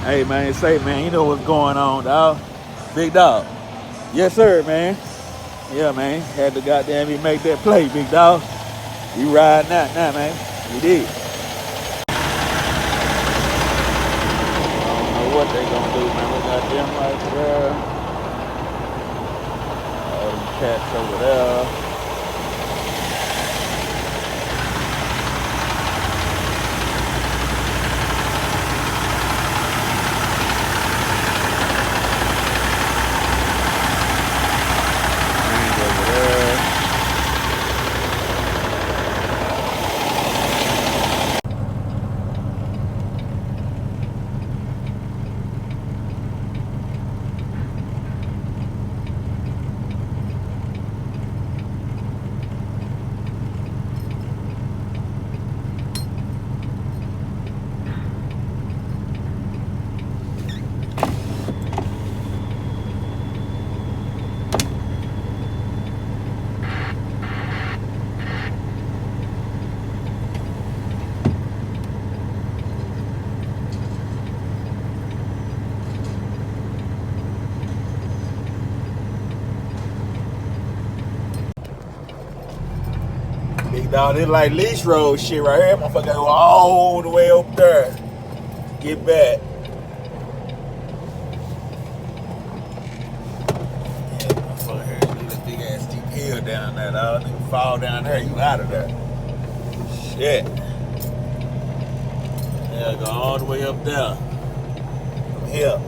Hey man, say man, you know what's going on, dog? Big dog. Yes sir, man. Yeah, man. Had to goddamn me make that play, big dog. You riding out now, man. You did. I don't know what they gonna do, man. We got them right there. All them cats over there. Over there. Big dog, this like leash road shit right here. Motherfucker go all the way up there. Get back. Yeah, motherfucker here. Do this big ass steep hill down there, dog. Nigga fall down there, you out of there. Shit. Yeah, go all the way up there. From here.